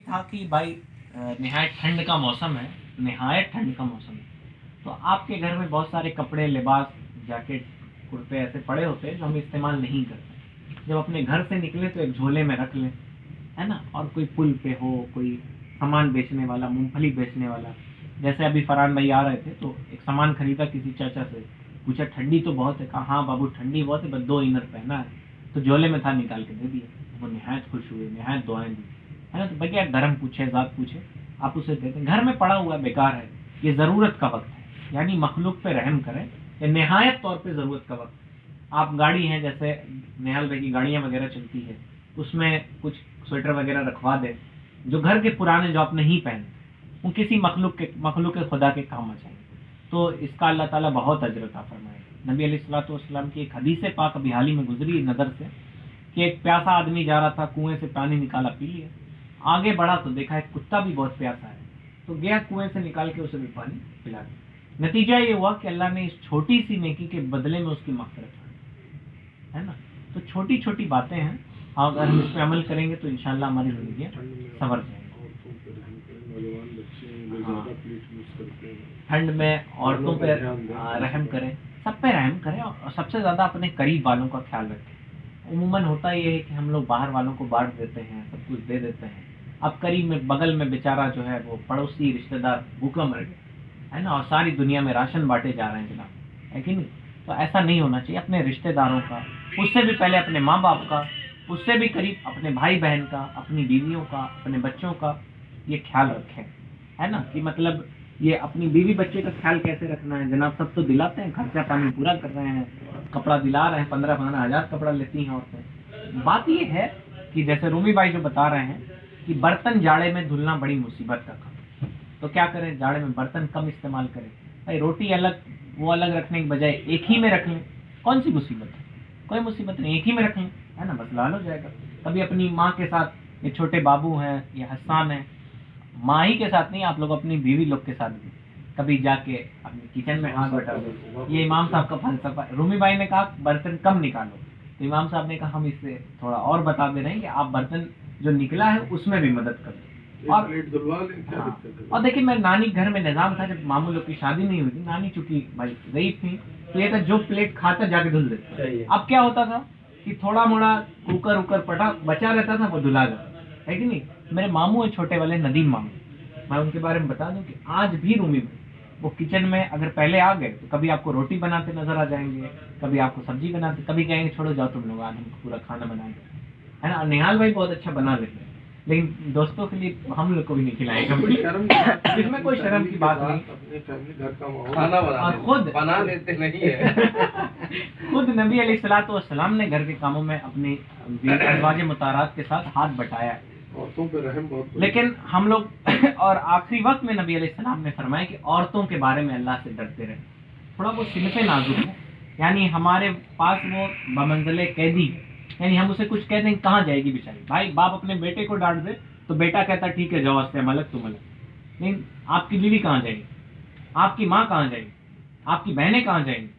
था कि भाई निहायत ठंड का मौसम है, निहायत ठंड का मौसम है, तो आपके घर में बहुत सारे कपड़े, लिबास, जैकेट, कुर्ते ऐसे पड़े होते हैं जो हम इस्तेमाल नहीं करते। जब अपने घर से निकले तो एक झोले में रख लें, है ना। और कोई पुल पे हो, कोई सामान बेचने वाला, मूंगफली बेचने वाला, जैसे अभी फरहान भाई आ रहे थे तो एक सामान खरीदा किसी चाचा से, पूछा ठंडी तो बहुत है, कहा हाँ बाबू ठंडी बहुत है, बस 2 इनर पहना है, तो झोले में था, निकाल के दे दिया। वो निहायत खुश हुए, निहायत दुआएं दी, है ना। तो बगैर धर्म पूछे, जात पूछे आप उसे देते। घर में पड़ा हुआ बेकार है, ये ज़रूरत का वक्त है, यानी मखलूक पे रहम करें, ये निहायत तौर पे ज़रूरत का वक्त। आप गाड़ी हैं, जैसे निहाल भाई की गाड़ियाँ वगैरह चलती है, उसमें कुछ स्वेटर वगैरह रखवा दें, जो घर के पुराने जो आप नहीं पहने, वो किसी मखलूक खुदा के काम आ जाएंगे, तो इसका अल्लाह ताला बहुत अजर अता फरमाएगा। नबी अलैहिस्सलातु वस्सलाम की एक हदीस पाक अभी हाल ही में गुजरी नज़र से कि एक प्यासा आदमी जा रहा था, कुएं से पानी निकाला, पी लिया, आगे बढ़ा तो देखा एक कुत्ता भी बहुत प्यासा है, तो गया कुएं से निकाल के उसे भी पानी पिला दिया। नतीजा ये हुआ कि अल्लाह ने इस छोटी सी नेकी के बदले में उसकी मग़फ़िरत की, है ना। तो छोटी छोटी बातें हैं, अगर हम इस पर अमल करेंगे तो इंशाल्लाह हमारी ज़िंदगी संवर जाएंगी। ठंड में औरतों पे रहम करें, सब पे रहम करें, और सबसे ज़्यादा अपने करीब वालों का ख्याल रखें। उमूमन होता ये है कि हम लोग बाहर वालों को बांट देते हैं, सब कुछ दे देते हैं, अब करीब में बगल में बेचारा जो है वो पड़ोसी रिश्तेदार भूखा मर गया, है ना, और सारी दुनिया में राशन बांटे जा रहे हैं जनाब, है कि नहीं। तो ऐसा नहीं होना चाहिए। अपने रिश्तेदारों का, उससे भी पहले अपने माँ बाप का, उससे भी करीब अपने भाई बहन का, अपनी बीवियों का, अपने बच्चों का ये ख्याल रखें, है ना। कि मतलब ये अपनी बीवी बच्चे का ख्याल कैसे रखना है जनाब, सब तो दिलाते हैं, खर्चा पानी पूरा कर रहे हैं, कपड़ा दिला रहे हैं, 15-15 हज़ार कपड़ा लेती हैं औरतें। बात ये है कि जैसे रूमी भाई जो बता रहे हैं कि बर्तन जाड़े में धुलना बड़ी मुसीबत का काम, तो क्या करें, जाड़े में बर्तन कम इस्तेमाल करें। भाई रोटी अलग वो अलग रखने की बजाय एक ही में रख लें, कौन सी मुसीबत है, कोई मुसीबत नहीं, एक ही में रख लें, है ना, मसला हल हो जाएगा। कभी अपनी माँ के साथ, ये छोटे बाबू हैं, ये हस्सान है, माँ ही के साथ नहीं, आप लोग अपनी बीवी लोग के साथ भी कभी जाके अपने किचन में हाथ बटा दो। ये इमाम साहब का फलसफा है। रूमी भाई ने कहा बर्तन कम निकालो, तो इमाम साहब ने कहा हम इससे थोड़ा और बता दे रहे हैं कि आप बर्तन जो निकला है उसमें भी मदद कर दो। और और देखिए, मैं नानी घर में निजाम था, जब मामू लोग की शादी नहीं हुई थी, नानी चूंकि भाई ज़ईफ थी, तो ये था जो प्लेट खाता जाके धुल देते। अब क्या होता था कि थोड़ा मोड़ा कुकर उकर पटा बचा रहता था, वो धुला जाता, है कि नहीं। मेरे मामू है छोटे वाले, नदीम मामू, मैं उनके बारे में बता दूं कि आज भी रूमी में वो किचन में अगर पहले आ गए तो कभी आपको रोटी बनाते नजर आ जाएंगे, कभी आपको सब्जी बनाते, कभी कहेंगे छोड़ो जाओ तुम लोग, आज हमको पूरा खाना बना दो, है ना। निहाल भाई बहुत अच्छा बना लेते हैं, लेकिन दोस्तों के लिए हम लोग को भी नहीं खिलाएंगे, इसमें कोई शर्म की बात नहीं। अपनी फैमिली घर का माहौल खाना और खुद बना लेते नहीं है। खुद नबी अलैहिस्सलातु वस्सलाम ने घर के कामों में अपनी अज़वाज मुताहरात के साथ हाथ बटाया है, औरतों पे रहम बहुत। लेकिन हम लोग और आखिरी वक्त में नबी अलैहिस्सलाम ने फरमाया कि औरतों के बारे में अल्लाह से डरते रहे। थोड़ा वो सिनफ़े नाजुक है, यानी हमारे पास वो बमंज़िले कैदी है, यानी हम उसे कुछ कह दें कहाँ जाएगी बेचारी। भाई बाप अपने बेटे को डांट दे तो बेटा कहता ठीक है जाओ, अस्ते मलक तुम अलग, लेकिन आपकी बीवी कहाँ जाएगी, आपकी माँ कहाँ जाएगी, आपकी बहनें कहाँ जाएंगी,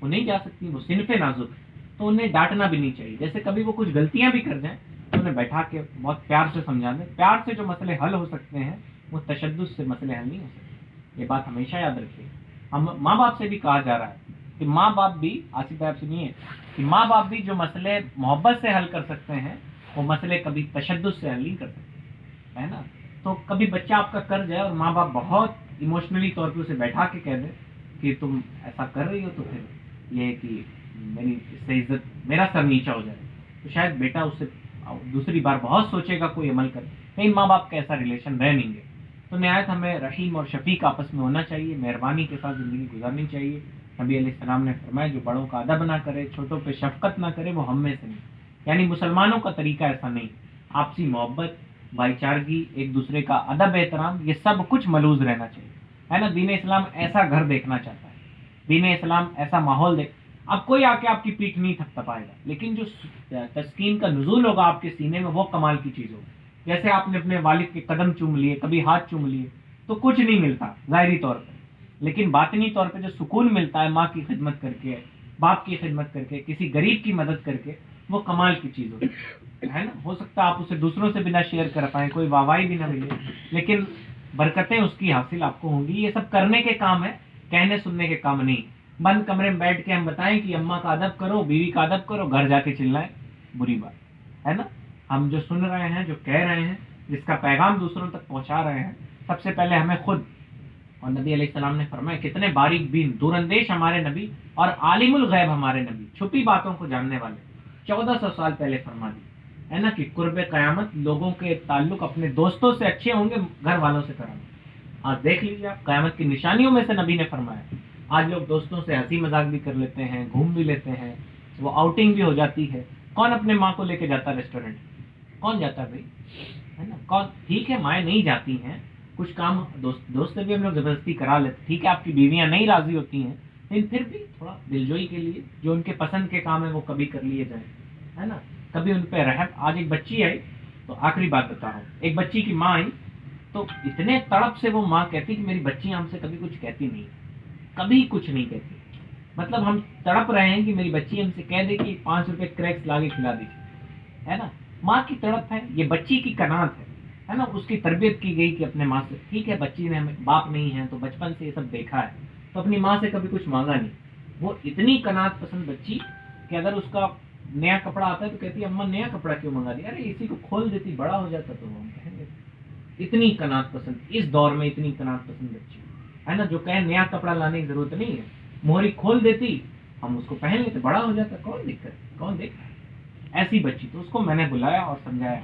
वो नहीं जा सकती, वो सिनफ़े नाजुक है, तो उन्हें डांटना भी नहीं चाहिए। जैसे कभी वो कुछ गलतियां भी कर जाएं तो उन्हें बैठा के बहुत प्यार से समझा दें। प्यार से जो मसले हल हो सकते हैं वो तशद्दुद से मसले हल नहीं हो सकते, ये बात हमेशा याद रखिए। हम माँ बाप से भी कहा जा रहा है कि माँ बाप भी, आसिफ भाई सुनिए, कि माँ बाप भी जो मसले मोहब्बत से हल कर सकते हैं वो मसले कभी तशद्दुद से हल नहीं कर सकते, है ना। तो कभी बच्चा आपका कर जाए और माँ बाप बहुत इमोशनली तौर पर उसे बैठा के कह दे कि तुम ऐसा कर रही हो तो फिर ये कि मेरी इससे इज्जत, मेरा सर नीचा हो जाए, तो शायद बेटा उससे दूसरी बार बहुत सोचेगा कोई अमल करे। लेकिन माँ बाप का ऐसा रिलेशन रह नहीं गए, तो निहायत हमें रहीम और शफीक आपस में होना चाहिए, मेहरबानी के साथ ज़िंदगी गुजारनी चाहिए। नबी अलैहिस्सलाम ने फरमाया जो बड़ों का अदब ना करे, छोटों पे शफकत ना करे, वो हम में से नहीं, यानी मुसलमानों का तरीका ऐसा नहीं। आपसी मोहब्बत, भाईचारगी, एक दूसरे का अदब एहतराम, ये सब कुछ मलूज रहना चाहिए, है ना। दीन इस्लाम ऐसा घर देखना चाहता है, दीन इस्लाम ऐसा माहौल देख। अब कोई आके आपकी पीठ नहीं थपथपाएगा, लेकिन जो तस्कीन का नुज़ूल होगा आपके सीने में वो कमाल की चीज़ होगी। जैसे आपने अपने वालिद के कदम चूम लिए, कभी हाथ चूम लिए, तो कुछ नहीं मिलता ज़ाहिरी तौर पर, लेकिन बातिनी तौर पे जो सुकून मिलता है माँ की खिदमत करके, बाप की खिदमत करके, किसी गरीब की मदद करके, वो कमाल की चीज होती है ना। हो सकता है आप उसे दूसरों से बिना शेयर कर पाए, कोई वाहवाही भी ना मिले, लेकिन बरकतें उसकी हासिल आपको होंगी। ये सब करने के काम है, कहने सुनने के काम नहीं। बंद कमरे में बैठ के हम बताएं कि अम्मा का अदब करो, बीवी का अदब करो, घर जाके चिल्लाएं, बुरी बात है ना। हम जो सुन रहे हैं, जो कह रहे हैं, जिसका पैगाम दूसरों तक पहुंचा रहे हैं, सबसे पहले हमें खुद, और नबी अलैहिस्सलाम ने फरमाया, कितने बारीक बीन दूरंदेश हमारे नबी और आलिमुल गैब हमारे नबी, छुपी बातों को जानने वाले, 1400 साल पहले फरमा दी है ना कि कुर्बे क़यामत लोगों के ताल्लुक अपने दोस्तों से अच्छे होंगे घर वालों से कराना। आज देख लीजिए आप, क़यामत की निशानियों में से नबी ने फरमाया। आज लोग दोस्तों से हंसी मजाक भी कर लेते हैं, घूम भी लेते हैं, वो आउटिंग भी हो जाती है। कौन अपने माँ को लेके जाता है रेस्टोरेंट? कौन जाता है भाई, है ना? कौन? ठीक है, माएँ नहीं जाती हैं, कुछ काम दोस्त से भी हम लोग जबरदस्ती करा लेते। ठीक है, आपकी बीवियां नहीं राजी होती हैं, लेकिन फिर भी थोड़ा दिलजोई के लिए जो उनके पसंद के काम है वो कभी कर लिए जाए, है ना। कभी उन पे रहम। आज एक बच्ची आई, तो आखिरी बात बता रहा हूँ, एक बच्ची की माँ आई, तो इतने तड़प से वो माँ कहती कि मेरी बच्ची हमसे कभी कुछ कहती नहीं, कभी कुछ नहीं कहती। मतलब हम तड़प रहे हैं कि मेरी बच्ची हमसे कह दे कि 5 रुपए क्रैक्स ला के खिला दीजिए, है ना। माँ की तड़प है, ये बच्ची की कनात है ना। उसकी तरबियत की गई कि अपने माँ से, ठीक है, बच्ची ने, हमें बाप नहीं है तो बचपन से ये सब देखा है, तो अपनी माँ से कभी कुछ मांगा नहीं। वो इतनी कनात पसंद बच्ची कि अगर उसका नया कपड़ा आता है तो कहती है अम्मा नया कपड़ा क्यों मंगा दिया, अरे इसी को खोल देती, बड़ा हो जाता तो हम कहेंगे। इतनी कनात पसंद, इस दौर में इतनी कनात पसंद बच्ची, है ना, जो कहे नया कपड़ा लाने की जरूरत नहीं है, मोहरी खोल देती, हम उसको पहन लेते, बड़ा हो जाता, कौन दिक्कत, कौन देख रहा है। ऐसी बच्ची। तो उसको मैंने बुलाया और समझाया,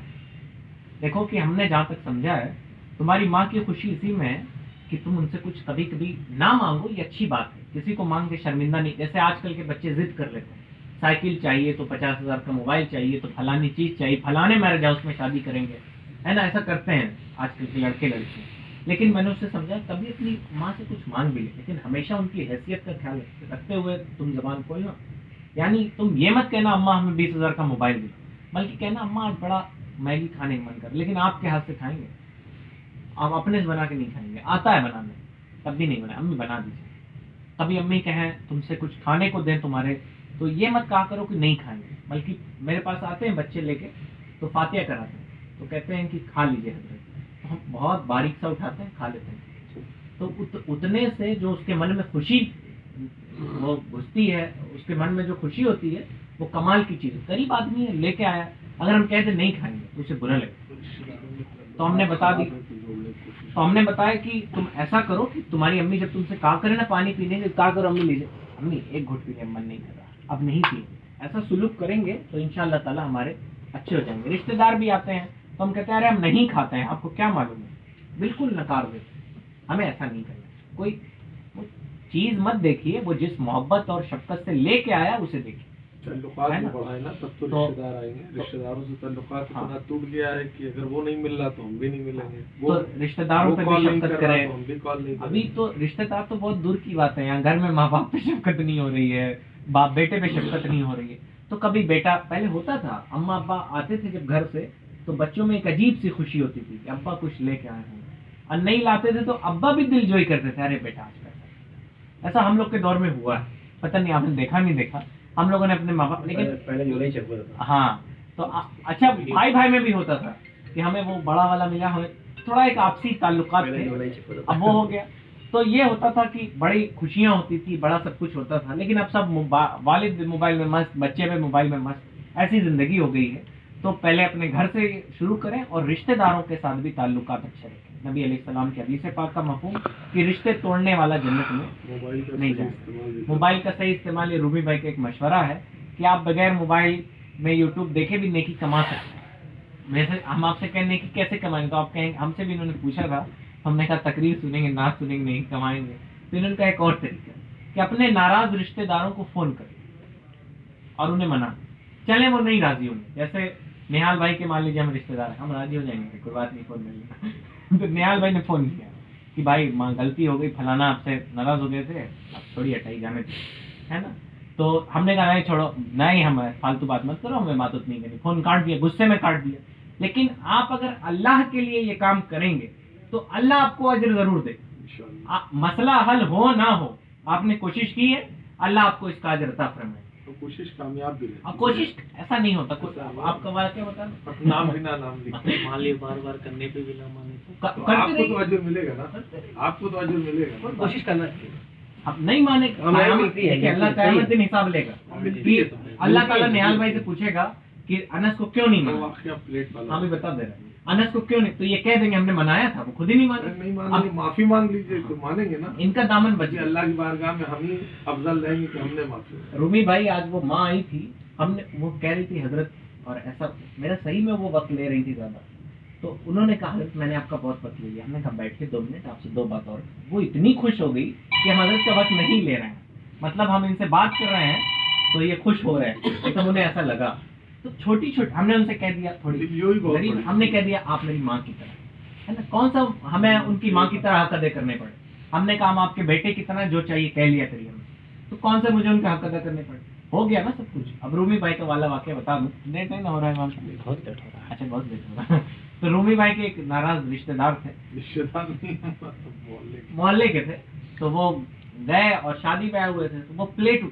देखो कि हमने जहां तक समझा है, तुम्हारी माँ की खुशी इसी में है कि तुम उनसे कुछ कभी कभी ना मांगो, ये अच्छी बात है, किसी को मांग के शर्मिंदा नहीं। जैसे आजकल के बच्चे जिद कर लेते हैं, साइकिल चाहिए तो 50,000 का मोबाइल चाहिए तो फलानी चीज चाहिए, फलाने मैरिज हाउस में शादी करेंगे, है ना, ऐसा करते हैं आजकल के लड़के लड़कियां। लेकिन मैंने उससे समझा, कभी अपनी माँ से कुछ मांग भी ले, लेकिन हमेशा उनकी हैसियत का ख्याल रखते हुए तुम जबान खोलना। यानी तुम ये मत कहना अम्मा हमें 20,000 का मोबाइल दे, बल्कि कहना अम्मा आज बड़ा मैगी खाने का मन कर, लेकिन आपके हाथ से खाएंगे, आप अपने से बना के नहीं खाएंगे, आता है बनाने, तब भी नहीं बना, अम्मी बना दीजिए। कभी अम्मी कहें तुमसे कुछ खाने को दें तुम्हारे, तो ये मत कहा करो कि नहीं खाएंगे, बल्कि मेरे पास आते हैं बच्चे लेके, तो फातिया कराते हैं, तो कहते हैं कि खा लीजिए हजरत, तो हम बहुत बारीक सा उठाते हैं, खा लेते हैं। तो उतने से जो उसके मन में खुशी वो घुसती है, उसके मन में जो खुशी होती है, वो कमाल की चीज है। गरीब आदमी है, लेके आया, अगर हम कहते नहीं खाएंगे तो उसे बुरा लगेगा। तो हमने बता दी, तो हमने बताया कि तुम ऐसा करो कि तुम्हारी अम्मी जब तुमसे कहा करे ना पानी पीने के, कहा करो अम्मी लीजिए, अम्मी एक घुट पीने मन नहीं कर रहा, अब नहीं पिए। ऐसा सुलूक करेंगे तो इंशाअल्लाह ताला हमारे अच्छे हो जाएंगे। रिश्तेदार भी आते हैं तो हम कहते हैं अरे हम नहीं खाते हैं, आपको क्या मालूम है, बिल्कुल नकार देते, हमें ऐसा नहीं करना। कोई चीज मत देखिए, वो जिस मोहब्बत और शफकत से लेके आया उसे देखिए। ताल्लुकात भी बढ़ाए ना, तब तो रिश्तेदार आएंगे। रिश्तेदारों से ताल्लुकात इतना टूट गया है कि अगर वो नहीं मिल रहा तो हम भी नहीं मिलेंगे। वो तो रिश्तेदारों पे भी शफकत करें, हम भी कॉल नहीं। अभी तो रिश्तेदार तो बहुत दूर की बात है, यहाँ घर में माँ बाप पे शफकत नहीं हो रही है, बाप बेटे पे शफकत नहीं हो रही है। तो कभी बेटा, पहले होता था, अम्मा अब्बा आते थे जब घर से, तो बच्चों में एक अजीब सी खुशी होती थी कि अब्बा कुछ लेके आए हैं, और नहीं लाते थे तो अब्बा भी दिलजोई करते थे, अरे बेटा आज पैसा। ऐसा हम लोग के दौर में हुआ है, पता नहीं आपने देखा नहीं देखा, हम लोगों ने अपने माँ बाप, लेकिन पहले जो नहीं चलता था। हाँ, तो अच्छा भाई भाई में भी होता था कि हमें वो बड़ा वाला मिला, हमें थोड़ा एक आपसी ताल्लुकात थे, अब वो हो गया। तो ये होता था कि बड़ी खुशियां होती थी, बड़ा सब कुछ होता था, लेकिन अब सब वालिद मोबाइल में मस्त, बच्चे में मोबाइल में मस्त, ऐसी जिंदगी हो गई है। तो पहले अपने घर से शुरू करें और रिश्तेदारों के साथ भी ताल्लुकात अच्छे रखें। नबी अलैहिस्सलाम की हदीस पाक का मफहूम कि रिश्ते तोड़ने वाला जन्नत में नहीं जाए। मोबाइल का सही इस्तेमाल, ये रूबी भाई का एक मशवरा है कि आप बगैर मोबाइल में यूट्यूब देखे भी नेकी कमा सकते हैं। वैसे हम आपसे कहें नेकी कैसे कमाएंगे, तो आप कहेंगे, हमसे भी इन्होंने पूछा था, हमने कहा तकरीर सुनेंगे, नाच सुनेंगे, नहीं कमाएंगे। तो इन्होंने कहा एक और तरीका कि अपने नाराज रिश्तेदारों को फोन करें और उन्हें मना, चले वो नहीं राजी होंगे। जैसे निहाल भाई के मान लीजिए हम रिश्तेदार हैं, हम राजी हो जाएंगे, कोई बात नहीं, फोन कर तो निहाल भाई ने फोन किया कि भाई माँ गलती हो गई, फलाना आपसे नाराज हो गए थे, अब थोड़ी हटाई जाने थे, है ना। तो हमने कहा नहीं छोड़ो, नहीं हम फालतू बात मत करो, हमें बात नहीं करनी, फोन काट दिया, गुस्से में काट दिया। लेकिन आप अगर अल्लाह के लिए ये काम करेंगे तो अल्लाह आपको अजर जरूर दे। मसला हल हो ना हो, आपने कोशिश की है, अल्लाह आपको इसका अजर अता फरमाए। तो कोशिश कामयाब भी रहती अब है। कोशिश ऐसा नहीं होता कुछ। ऐसा आपका वाक्य बता नाम बिना नाम लिखे। मान लिया बार बार करने पे भी ना माने तो तो करते आपको तो रहिए। अजर मिलेगा ना, आपको तो अजर मिलेगा ना। कोशिश करना चाहिए। अब नहीं माने हमें मिलती है, देखिए, अल्लाह मिलती है, क़यामत सही दिन हिसाब लेगा मिलती है कि तुम्हें। अल्लाह ताला निहाल भाई से पूछेगा कि अनस को क्यों नहीं वो माना। वाकया प्लेट वाला। हाँ, मैं बता दे रहा हूँ। अनस को क्यों नहीं, तो ये कह देंगे हमने मनाया था, वो खुद ही नहीं अरे माने। नहीं मानेंगे, माफी मांग लीजिए तो मानेंगे ना। इनका दामन बच जी गया। अल्लाह की बारगाह में हम ही अफजल रहेंगे कि हमने माफी मांगी। रूमी भाई आज वो माँ आई थी, हमने वो कह रही थी हजरत, और ऐसा मेरा सही में वो वक्त ले रही थी ज्यादा, तो उन्होंने कहा हजरत मैंने आपका बहुत वक्त ले लिया। हमने कहा बैठ के 2 मिनट आपसे 2 बात और। वो इतनी खुश हो गई कि हम हजरत का वक्त नहीं ले रहे हैं, मतलब हम इनसे बात कर रहे हैं तो ये खुश हो रहे हैं, एकदम उन्हें ऐसा लगा। तो छोटी छोटी हमने उनसे कह दिया, थोड़ी यो ही बहुत गरीब, बड़ी हमने कह दिया आप मेरी माँ की तरह, है ना। कौन सा हमें उनकी माँ की तरह हक अदा करने पड़े। हमने कहा हम आपके बेटे की तरह जो चाहिए कह लिया करिए हमें, तो कौन सा मुझे उनके हक अदा करने पड़े। हो गया ना सब कुछ। अब रूमी भाई का वाला वाक्य बता दूं, लेट नहीं ना हो रहा है वहाँ से? बहुत लेट हो रहा है। अच्छा, बहुत लेट हो रहा है। तो रूमी भाई के एक नाराज रिश्तेदार थे, रिश्तेदार नहीं मोहल्ले के। मोहल्ले के थे, तो वो गए और शादी पे आए हुए थे, तो वो प्लेट